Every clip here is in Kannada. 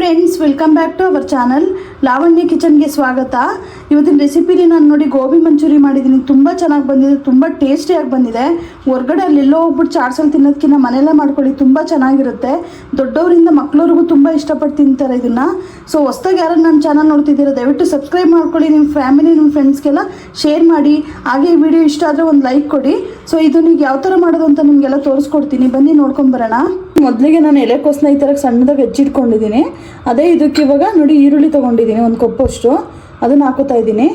Friends, welcome back to our channel Lavanya ಕಿಚನ್ಗೆ ಸ್ವಾಗತ. ಇವತ್ತಿನ ರೆಸಿಪಿಲಿ ನಾನು ನೋಡಿ ಗೋಬಿ ಮಂಚೂರಿ ಮಾಡಿದ್ದೀನಿ. ತುಂಬ ಚೆನ್ನಾಗಿ ಬಂದಿದೆ, ತುಂಬ ಟೇಸ್ಟಿಯಾಗಿ ಬಂದಿದೆ. ಹೊರಗಡೆ ಅಲ್ಲೆಲ್ಲೋ ಹೋಗ್ಬಿಟ್ಟು ಚಾಟ್ಸಲ್ಲಿ ತಿನ್ನೋದಕ್ಕಿಂತ ಮನೆಯಲ್ಲೇ ಮಾಡ್ಕೊಳ್ಳಿ, ತುಂಬ ಚೆನ್ನಾಗಿರುತ್ತೆ. ದೊಡ್ಡವರಿಂದ ಮಕ್ಕಳವ್ರಿಗೂ ತುಂಬ ಇಷ್ಟಪಟ್ಟು ತಿಂತಾರೆ ಇದನ್ನು. ಸೊ ಹೊಸ್ದಾಗಿ ಯಾರು ನನ್ನ ಚಾನಲ್ ನೋಡ್ತಿದ್ದೀರಾ ದಯವಿಟ್ಟು ಸಬ್ಸ್ಕ್ರೈಬ್ ಮಾಡ್ಕೊಳ್ಳಿ, ನಿಮ್ಮ ಫ್ಯಾಮಿಲಿ ನಿಮ್ಮ ಫ್ರೆಂಡ್ಸ್ಗೆಲ್ಲ ಶೇರ್ ಮಾಡಿ. ಹಾಗೆ ಈ ವಿಡಿಯೋ ಇಷ್ಟ ಆದರೆ ಒಂದು ಲೈಕ್ ಕೊಡಿ. ಸೊ ಇದನ್ನ ಈಗ ಯಾವ ಥರ ಮಾಡೋದು ಅಂತ ನಿಮಗೆಲ್ಲ ತೋರಿಸ್ಕೊಡ್ತೀನಿ, ಬನ್ನಿ ನೋಡ್ಕೊಂಬರೋಣ. ಮೊದಲಿಗೆ ನಾನು ಎಲೆಕೋಸನ್ನ ಈ ಥರ ಸಣ್ಣದಾಗಿ ಹೆಚ್ಚಿಟ್ಕೊಂಡಿದ್ದೀನಿ. ಅದೇ ಇದಕ್ಕೆ ಇವಾಗ ನೋಡಿ ಈರುಳ್ಳಿ ತೊಗೊಂಡಿದ್ದೀನಿ, ಒಂದು ಕಪ್ಪಷ್ಟು ಅದನ್ನು ಹಾಕೋತಾ ಇದ್ದೀನಿ.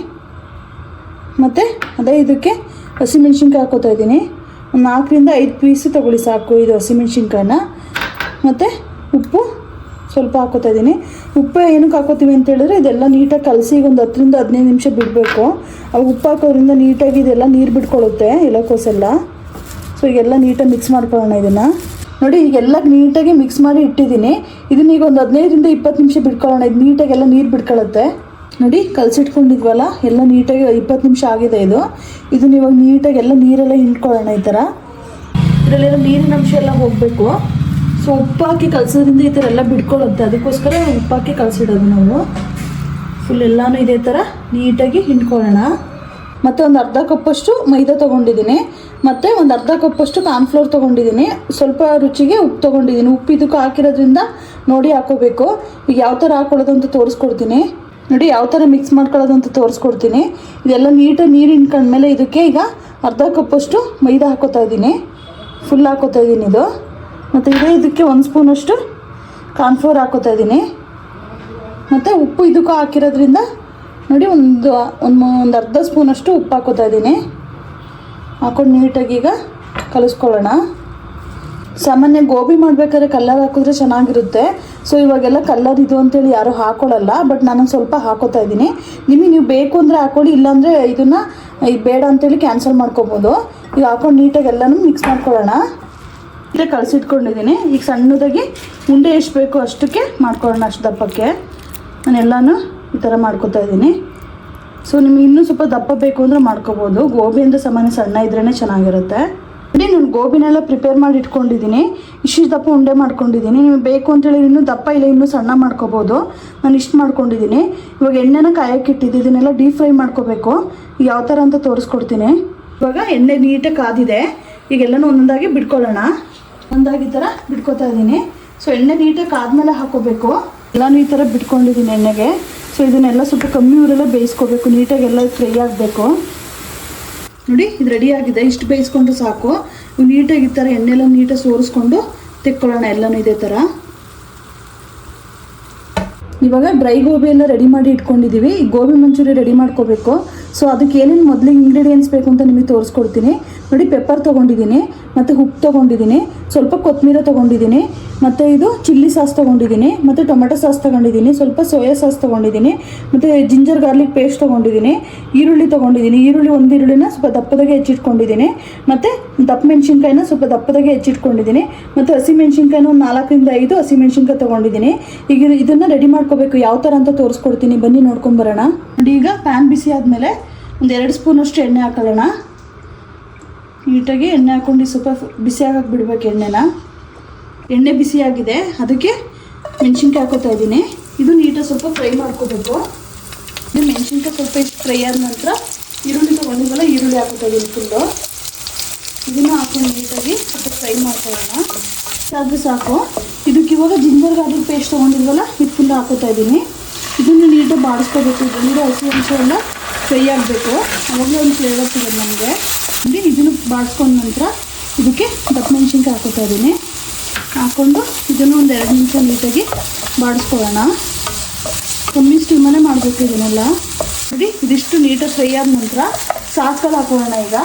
ಮತ್ತು ಅದೇ ಇದಕ್ಕೆ ಹಸಿಮೆಣ್ಸಿನ್ಕಾಯಿ ಹಾಕೋತಾ ಇದ್ದೀನಿ. ಒಂದು 4ರಿಂದ 5 ಪೀಸು ತೊಗೊಳ್ಳಿ ಸಾಕು ಇದು ಹಸಿಮೆಣ್ಸಿನ್ಕಾಯಿನ. ಮತ್ತು ಉಪ್ಪು ಸ್ವಲ್ಪ ಹಾಕೋತಾ ಇದ್ದೀನಿ. ಉಪ್ಪು ಏನಕ್ಕೆ ಹಾಕೋತೀವಿ ಅಂತ ಹೇಳಿದ್ರೆ ಇದೆಲ್ಲ ನೀಟಾಗಿ ಕಲಸಿ ಒಂದು 10ರಿಂದ 15 ನಿಮಿಷ ಬಿಡಬೇಕು. ಅವು ಉಪ್ಪು ಹಾಕೋದ್ರಿಂದ ನೀಟಾಗಿ ಇದೆಲ್ಲ ನೀರು ಬಿಟ್ಕೊಳ್ಳುತ್ತೆ ಎಲೆಕೋಸೆಲ್ಲ. ಸೊ ಈಗೆಲ್ಲ ನೀಟಾಗಿ ಮಿಕ್ಸ್ ಮಾಡ್ಕೊಳ್ಳೋಣ ಇದನ್ನು. ನೋಡಿ ಈಗೆಲ್ಲ ನೀಟಾಗಿ ಮಿಕ್ಸ್ ಮಾಡಿ ಇಟ್ಟಿದ್ದೀನಿ. ಇದನ್ನ ಈಗ ಒಂದು 15ರಿಂದ 20 ನಿಮಿಷ ಬಿಟ್ಕೊಳ್ಳೋಣ. ಇದು ನೀಟಾಗಿ ಎಲ್ಲ ನೀರು ಬಿಟ್ಕೊಳ್ಳುತ್ತೆ. ನೋಡಿ ಕಲಸಿಟ್ಕೊಂಡಿದ್ವಲ್ಲ ಎಲ್ಲ ನೀಟಾಗಿ 20 ನಿಮಿಷ ಆಗಿದೆ ಇದು. ಇದನ್ನ ಇವಾಗ ನೀಟಾಗಿ ಎಲ್ಲ ನೀರೆಲ್ಲ ಹಿಂಡ್ಕೊಳ್ಳೋಣ ಈ ಥರ. ಇದರಲ್ಲೆಲ್ಲ ನೀರಿನ ಅಂಶ ಎಲ್ಲ ಹೋಗಬೇಕು. ಸೊ ಉಪ್ಪು ಹಾಕಿ ಕಲಸೋದ್ರಿಂದ ಈ ಥರ ಎಲ್ಲ ಬಿಟ್ಕೊಳ್ಳುತ್ತೆ, ಅದಕ್ಕೋಸ್ಕರ ಉಪ್ಪು ಹಾಕಿ ಕಲಸಿಡೋದು ನಾವು. ಫುಲ್ ಎಲ್ಲನೂ ಇದೇ ಥರ ನೀಟಾಗಿ ಹಿಂಡ್ಕೊಳ್ಳೋಣ. ಮತ್ತು ಒಂದು ಅರ್ಧ ಕಪ್ಪಷ್ಟು ಮೈದಾ ತೊಗೊಂಡಿದ್ದೀನಿ. ಮತ್ತು ಒಂದು ಅರ್ಧ ಕಪ್ಪಷ್ಟು ಕಾರ್ನ್ಫ್ಲೋರ್ ತೊಗೊಂಡಿದ್ದೀನಿ. ಸ್ವಲ್ಪ ರುಚಿಗೆ ಉಪ್ಪು ತೊಗೊಂಡಿದ್ದೀನಿ. ಉಪ್ಪು ಇದಕ್ಕೆ ಹಾಕಿರೋದ್ರಿಂದ ನೋಡಿ ಹಾಕೋಬೇಕು. ಈಗ ಯಾವ ಥರ ಹಾಕೊಳ್ಳೋದು ಅಂತ ತೋರಿಸ್ಕೊಡ್ತೀನಿ. ನೋಡಿ ಯಾವ ಥರ ಮಿಕ್ಸ್ ಮಾಡ್ಕೊಳ್ಳೋದು ಅಂತ ತೋರಿಸ್ಕೊಡ್ತೀನಿ. ಇದೆಲ್ಲ ನೀಟಾಗಿ ನೀರು ಹಿಂಡ್ಕೊಂಡ್ಮೇಲೆ ಇದಕ್ಕೆ ಈಗ ಅರ್ಧ ಕಪ್ಪಷ್ಟು ಮೈದಾ ಹಾಕೋತಾ ಇದ್ದೀನಿ. ಫುಲ್ ಹಾಕೋತಾ ಇದ್ದೀನಿ ಇದು. ಮತ್ತು ಇದಕ್ಕೆ 1 ಸ್ಪೂನಷ್ಟು ಕಾರ್ನ್ಫ್ಲೋರ್ ಹಾಕೋತಾ ಇದ್ದೀನಿ. ಮತ್ತು ಉಪ್ಪು ಇದಕ್ಕೂ ಹಾಕಿರೋದ್ರಿಂದ ನೋಡಿ ಒಂದು ಅರ್ಧ ಸ್ಪೂನಷ್ಟು ಉಪ್ಪು ಹಾಕೋತಾ ಇದ್ದೀನಿ. ಹಾಕೊಂಡು ನೀಟಾಗಿ ಈಗ ಕಲಿಸ್ಕೊಳ್ಳೋಣ. ಸಾಮಾನ್ಯ ಗೋಬಿ ಮಾಡಬೇಕಾದ್ರೆ ಕಲ್ಲರ್ ಹಾಕಿದ್ರೆ ಚೆನ್ನಾಗಿರುತ್ತೆ. ಸೊ ಇವಾಗೆಲ್ಲ ಕಲ್ಲರ್ ಇದು ಅಂತೇಳಿ ಯಾರೂ ಹಾಕೊಳ್ಳಲ್ಲ, ಬಟ್ ನಾನು ಸ್ವಲ್ಪ ಹಾಕೋತಾ ಇದ್ದೀನಿ. ನಿಮಗೆ ನೀವು ಬೇಕು ಅಂದರೆ ಹಾಕೊಳ್ಳಿ, ಇಲ್ಲಾಂದರೆ ಇದನ್ನು ಬೇಡ ಅಂತೇಳಿ ಕ್ಯಾನ್ಸಲ್ ಮಾಡ್ಕೊಬೋದು. ಈಗ ಹಾಕೊಂಡು ನೀಟಾಗಿ ಎಲ್ಲನೂ ಮಿಕ್ಸ್ ಮಾಡ್ಕೊಳ್ಳೋಣ. ಇದೇ ಕಲಸಿಟ್ಕೊಂಡಿದ್ದೀನಿ. ಈಗ ಸಣ್ಣದಾಗಿ ಉಂಡೆ ಎಷ್ಟು ಬೇಕು ಅಷ್ಟಕ್ಕೆ ಮಾಡ್ಕೊಳ್ಳೋಣ, ಅಷ್ಟು ದಪ್ಪಕ್ಕೆ. ನಾನು ಎಲ್ಲನೂ ಈ ಥರ ಮಾಡ್ಕೊತಾ ಇದ್ದೀನಿ. ಸೊ ನಿಮಗೆ ಇನ್ನೂ ಸ್ವಲ್ಪ ದಪ್ಪ ಬೇಕು ಅಂದರೆ ಮಾಡ್ಕೋಬೋದು. ಗೋಬಿ ಅಂದರೆ ಸಾಮಾನ್ಯ ಸಣ್ಣ ಇದ್ರೇ ಚೆನ್ನಾಗಿರುತ್ತೆ. ನೋಡಿ ನಾನು ಗೋಬಿನೆಲ್ಲ ಪ್ರಿಪೇರ್ ಮಾಡಿ ಇಟ್ಕೊಂಡಿದ್ದೀನಿ. ಇಷ್ಟು ದಪ್ಪ ಉಂಡೆ ಮಾಡ್ಕೊಂಡಿದ್ದೀನಿ. ನಿಮಗೆ ಬೇಕು ಅಂತೇಳಿ ಇನ್ನೂ ದಪ್ಪ ಇಲ್ಲ ಇನ್ನೂ ಸಣ್ಣ ಮಾಡ್ಕೋಬೋದು. ನಾನು ಇಷ್ಟು ಮಾಡ್ಕೊಂಡಿದ್ದೀನಿ. ಇವಾಗ ಎಣ್ಣೆನ ಕಾಯಕ್ಕೆ ಇಟ್ಟಿದ್ದು, ಇದನ್ನೆಲ್ಲ ಡೀಪ್ ಫ್ರೈ ಮಾಡ್ಕೋಬೇಕು. ಯಾವ ಥರ ಅಂತ ತೋರಿಸ್ಕೊಡ್ತೀನಿ. ಇವಾಗ ಎಣ್ಣೆ ನೀಟಾಗಿ ಕಾದಿದೆ. ಈಗೆಲ್ಲನೂ ಒಂದೊಂದಾಗಿ ಬಿಟ್ಕೊಳ್ಳೋಣ. ಒಂದಾಗಿ ಈ ಥರ ಬಿಟ್ಕೊತಾ ಇದ್ದೀನಿ. ಸೊ ಎಣ್ಣೆ ನೀಟಾಗಿ ಕಾದ್ಮೇಲೆ ಹಾಕೋಬೇಕು. ಎಲ್ಲನೂ ಈ ಥರ ಬಿಟ್ಕೊಂಡಿದ್ದೀನಿ ಎಣ್ಣೆಗೆ. ಸೊ ಇದನ್ನೆಲ್ಲ ಸ್ವಲ್ಪ ಕಮ್ಮಿ ಊರಲ್ಲೇ ಬೇಯಿಸ್ಕೋಬೇಕು. ನೀಟಾಗಿ ಎಲ್ಲ ಫ್ರೈ ಆಗಬೇಕು. ನೋಡಿ ಇದು ರೆಡಿ ಆಗಿದೆ. ಇಷ್ಟು ಬೇಯಿಸ್ಕೊಂಡು ಸಾಕು. ನೀಟಾಗಿ ಈ ಥರ ಎಣ್ಣೆಲ್ಲ ನೀಟಾಗಿ ಸೋರಿಸ್ಕೊಂಡು ತೆಕ್ಕೊಳ್ಳೋಣ ಎಲ್ಲನೂ ಇದೇ ಥರ. ಇವಾಗ ಡ್ರೈ ಗೋಬಿ ಎಲ್ಲ ರೆಡಿ ಮಾಡಿ ಇಟ್ಕೊಂಡಿದ್ದೀವಿ. ಗೋಬಿ ಮಂಚೂರಿ ರೆಡಿ ಮಾಡ್ಕೋಬೇಕು. ಸೊ ಅದಕ್ಕೆ ಏನೇನು ಮೊದಲಿಗೆ ಇಂಗ್ರೀಡಿಯೆಂಟ್ಸ್ ಬೇಕು ಅಂತ ನಿಮಗೆ ತೋರಿಸ್ಕೊಡ್ತೀನಿ. ನೋಡಿ ಪೆಪ್ಪರ್ ತೊಗೊಂಡಿದ್ದೀನಿ, ಮತ್ತು ಉಪ್ಪು ತೊಗೊಂಡಿದ್ದೀನಿ, ಸ್ವಲ್ಪ ಕೊತ್ತಂಬರಿ ತೊಗೊಂಡಿದ್ದೀನಿ, ಮತ್ತು ಇದು ಚಿಲ್ಲಿ ಸಾಸ್ ತೊಗೊಂಡಿದ್ದೀನಿ, ಮತ್ತು ಟೊಮೆಟೊ ಸಾಸ್ ತೊಗೊಂಡಿದ್ದೀನಿ, ಸ್ವಲ್ಪ ಸೋಯಾ ಸಾಸ್ ತೊಗೊಂಡಿದ್ದೀನಿ, ಮತ್ತು ಜಿಂಜರ್ ಗಾರ್ಲಿಕ್ ಪೇಸ್ಟ್ ತೊಗೊಂಡಿದ್ದೀನಿ, ಈರುಳ್ಳಿ ತೊಗೊಂಡಿದ್ದೀನಿ. ಒಂದು ಈರುಳ್ಳಿನ ಸ್ವಲ್ಪ ದಪ್ಪದಾಗೆ ಹೆಚ್ಚಿಟ್ಕೊಂಡಿದ್ದೀನಿ, ಮತ್ತು ದಪ್ಪ ಮೆಣಸಿನ್ಕಾಯಿನ ಸ್ವಲ್ಪ ದಪ್ಪದಾಗೆ ಹೆಚ್ಚಿಟ್ಕೊಂಡಿದ್ದೀನಿ, ಮತ್ತು ಹಸಿಮೆಣ್ಸಿನ್ಕಾಯಿನ ಒಂದು 4ರಿಂದ 5 ಹಸಿಮೆಣ್ಸಿನ್ಕಾಯಿ ತೊಗೊಂಡಿದ್ದೀನಿ. ಈಗ ಇದನ್ನು ರೆಡಿ ಮಾಡ್ಕೋಬೇಕು. ಯಾವ ಥರ ಅಂತ ತೋರಿಸ್ಕೊಡ್ತೀನಿ, ಬನ್ನಿ ನೋಡ್ಕೊಂಬರೋಣ. ನೋಡಿ ಈಗ ಪ್ಯಾನ್ ಬಿಸಿ ಆದಮೇಲೆ ಒಂದು 2 ಸ್ಪೂನಷ್ಟು ಎಣ್ಣೆ ಹಾಕೊಳ್ಳೋಣ. ನೀಟಾಗಿ ಎಣ್ಣೆ ಹಾಕ್ಕೊಂಡು ಸ್ವಲ್ಪ ಬಿಸಿ ಆಗಕ್ಕೆ ಬಿಡಬೇಕು ಎಣ್ಣೆನ. ಎಣ್ಣೆ ಬಿಸಿಯಾಗಿದೆ, ಅದಕ್ಕೆ ಮೆಣಸಿನ್ಕಾಯಿ ಹಾಕೋತಾ ಇದ್ದೀನಿ. ಇದು ನೀಟಾಗಿ ಸ್ವಲ್ಪ ಫ್ರೈ ಮಾಡ್ಕೋಬೇಕು. ಇದು ಮೆಣಸಿನ್ಕಾಯಿ ಸ್ವಲ್ಪ ಇಷ್ಟು ಫ್ರೈ ಆದ ನಂತರ ಈರುಳ್ಳಿ ತೊಗೊಂಡಿದ್ವಲ್ಲ ಈರುಳ್ಳಿ ಹಾಕೋತಾ ಇದ್ದೀನಿ ಫುಲ್ಲು. ಇದನ್ನು ಹಾಕೊಂಡು ನೀಟಾಗಿ ಸ್ವಲ್ಪ ಫ್ರೈ ಮಾಡ್ಕೊಳ್ಳೋಣ. ಅದು ಸಾಕು. ಇದಕ್ಕೆ ಇವಾಗ ಜಿಂಜರ್ ಗಾರ್ಲಿಕ್ ಪೇಸ್ಟ್ ತೊಗೊಂಡಿದ್ವಲ್ಲ ಇದು ಫುಲ್ ಹಾಕೋತಾ ಇದ್ದೀನಿ. ಇದನ್ನು ನೀಟಾಗಿ ಬಾಡಿಸ್ಕೋಬೇಕು. ಇದರಿಂದ ಹಸಿ ಅಂಶ ಎಲ್ಲ ಫ್ರೈ ಆಗಬೇಕು. ಅವಾಗಲೇ ಒಂದು ಫ್ಲೇವರ್ ಸಿಗೋದು ನಮಗೆ. ಇದನ್ನು ಬಾಡಿಸ್ಕೊಂಡ ನಂತರ ಇದಕ್ಕೆ ದಪ್ಪ ಮೆಣಸಿನ್ಕಾಯಿ ಹಾಕೋತಾ ಇದ್ದೀನಿ. ಹಾಕ್ಕೊಂಡು ಇದನ್ನು ಒಂದು 2 ನಿಮಿಷ ನೀಟಾಗಿ ಬಾಡಿಸ್ಕೊಳ್ಳೋಣ. ಕಮ್ಮಿ ಸ್ಟೀಮಲ್ಲೇ ಮಾಡಬೇಕು ಇದನ್ನೆಲ್ಲ. ನೋಡಿ ಇದಿಷ್ಟು ನೀಟಾಗಿ ಫ್ರೈ ಆದ ನಂತರ ಸಾಸ್ಗಳು ಹಾಕೊಳ್ಳೋಣ. ಈಗ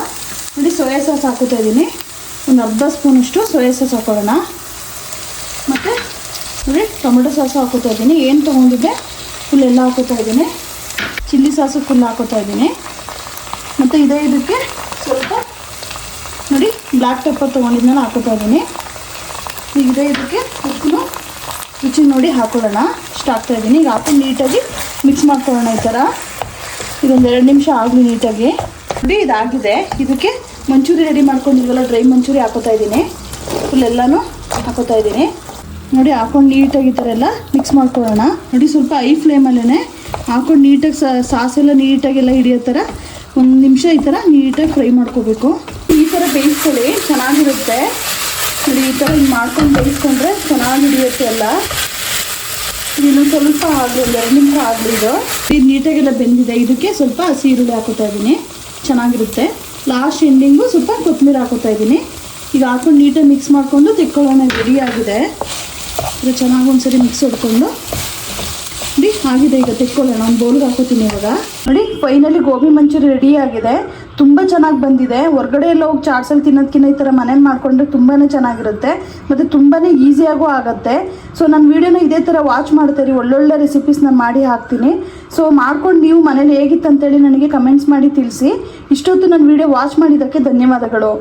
ನೋಡಿ ಸೋಯಾ ಸಾಸ್ ಹಾಕೋತಾ ಇದ್ದೀನಿ. ಒಂದು ಅರ್ಧ ಸ್ಪೂನಷ್ಟು ಸೋಯಾ ಸಾಸ್ ಹಾಕೊಳ್ಳೋಣ. ಮತ್ತು ನೋಡಿ ಟೊಮೆಟೊ ಸಾಸು ಹಾಕೋತಾ ಇದ್ದೀನಿ. ಏನು ತೊಗೊಂಡಿದ್ದೆ ಫುಲ್ ಎಲ್ಲ ಹಾಕೋತಾ ಇದ್ದೀನಿ. ಚಿಲ್ಲಿ ಸಾಸು ಫುಲ್ ಹಾಕೋತಾ ಇದ್ದೀನಿ. ಮತ್ತು ಇದಕ್ಕೆ ಸ್ವಲ್ಪ ನೋಡಿ ಬ್ಲ್ಯಾಕ್ ಪೆಪ್ಪರ್ ತೊಗೊಂಡಿದ್ಮೇಲೆ ಹಾಕೋತಾ ಇದ್ದೀನಿ. ಈಗ ಇದಕ್ಕೆ ಉಪ್ಪು ರುಚಿ ನೋಡಿ ಹಾಕೊಳ್ಳೋಣ. ಇಷ್ಟು ಹಾಕ್ತಾಯಿದ್ದೀನಿ. ಈಗ ಹಾಕೊಂಡು ನೀಟಾಗಿ ಮಿಕ್ಸ್ ಮಾಡ್ಕೊಳ್ಳೋಣ ಈ ಥರ. ಇದೊಂದು 2 ನಿಮಿಷ ಆಗಲಿ ನೀಟಾಗಿ. ನೋಡಿ ಇದಾಗಿದೆ. ಇದಕ್ಕೆ ಮಂಚೂರಿ ರೆಡಿ ಮಾಡ್ಕೊಂಡಿದ್ವಲ್ಲ ಡ್ರೈ ಮಂಚೂರಿ ಹಾಕೋತಾ ಇದ್ದೀನಿ. ಫುಲ್ ಎಲ್ಲನೂ ಹಾಕೋತಾ ಇದ್ದೀನಿ. ನೋಡಿ ಹಾಕೊಂಡು ನೀಟಾಗಿ ಈ ಥರ ಎಲ್ಲ ಮಿಕ್ಸ್ ಮಾಡ್ಕೊಳ್ಳೋಣ. ನೋಡಿ ಸ್ವಲ್ಪ ಐ ಫ್ಲೇಮಲ್ಲೇ ಹಾಕೊಂಡು ನೀಟಾಗಿ ಸಾಸೆಲ್ಲ ನೀಟಾಗೆಲ್ಲ ಹಿಡಿಯೋ ಥರ 1 ನಿಮಿಷ ಈ ಥರ ನೀಟಾಗಿ ಫ್ರೈ ಮಾಡ್ಕೋಬೇಕು. ಈ ಥರ ಬೇಯಿಸ್ಕೊಳ್ಳಿ, ಚೆನ್ನಾಗಿರುತ್ತೆ. ನೋಡಿ ಈ ಥರ ಹಿಂಗೆ ಮಾಡ್ಕೊಂಡು ಬೇಯಿಸ್ಕೊಂಡ್ರೆ ಚೆನ್ನಾಗಿ ಹಿಡಿಯುತ್ತೆ ಎಲ್ಲ. ಇನ್ನು ಸ್ವಲ್ಪ ಆಗಲಿ, 2 ನಿಮಿಷ ಆಗಲಿ. ಇದು ನೀಟಾಗೆಲ್ಲ ಬೆಂದಿದೆ. ಇದಕ್ಕೆ ಸ್ವಲ್ಪ ಹಸಿ ಈರುಳ್ಳಿ ಹಾಕೋತಾ ಇದ್ದೀನಿ, ಚೆನ್ನಾಗಿರುತ್ತೆ. ಲಾಸ್ಟ್ ಎಂಡಿಂಗು ಸ್ವಲ್ಪ ಕೊತ್ತಂಬರಿ ಹಾಕೋತಾ ಇದ್ದೀನಿ. ಈಗ ಹಾಕೊಂಡು ನೀಟಾಗಿ ಮಿಕ್ಸ್ ಮಾಡಿಕೊಂಡು ತೆಕ್ಕೊಳ್ಳೋಣ. ರೆಡಿ ಆಗಿದೆ. ಇದು ಚೆನ್ನಾಗಿ ಒಂದ್ಸರಿ ಮಿಕ್ಸ್ ಹೊಡ್ಕೊಂಡು ನೋಡಿ ಆಗಿದೆ. ಈಗ ತೆಕ್ಕೊಳ್ಳೋಣ. ಒಂದು ಬೌಲ್ಗೆ ಹಾಕೋತೀನಿ ಇವಾಗ. ನೋಡಿ ಫೈನಲಿ ಗೋಬಿ ಮಂಚೂರಿ ರೆಡಿ ಆಗಿದೆ. ತುಂಬ ಚೆನ್ನಾಗಿ ಬಂದಿದೆ. ಹೊರಗಡೆ ಎಲ್ಲ ಹೋಗಿ ಚಾಟ್ಸಲ್ಲಿ ತಿನ್ನೋದಕ್ಕಿಂತ ಈ ಥರ ಮನೇಲಿ ಮಾಡಿಕೊಂಡ್ರೆ ತುಂಬಾ ಚೆನ್ನಾಗಿರುತ್ತೆ ಮತ್ತು ತುಂಬಾ ಈಸಿಯಾಗೂ ಆಗುತ್ತೆ. ಸೊ ನನ್ನ ವೀಡಿಯೋನ ಇದೇ ಥರ ವಾಚ್ ಮಾಡ್ತೀರಿ, ಒಳ್ಳೊಳ್ಳೆ ರೆಸಿಪೀಸ್ ನಾನು ಮಾಡಿ ಹಾಕ್ತೀನಿ. ಸೊ ಮಾಡ್ಕೊಂಡು ನೀವು ಮನೇಲಿ ಹೇಗಿತ್ತು ಅಂತೇಳಿ ನನಗೆ ಕಮೆಂಟ್ಸ್ ಮಾಡಿ ತಿಳಿಸಿ. ಇಷ್ಟೊತ್ತು ನನ್ನ ವೀಡಿಯೋ ವಾಚ್ ಮಾಡಿದ್ದಕ್ಕೆ ಧನ್ಯವಾದಗಳು.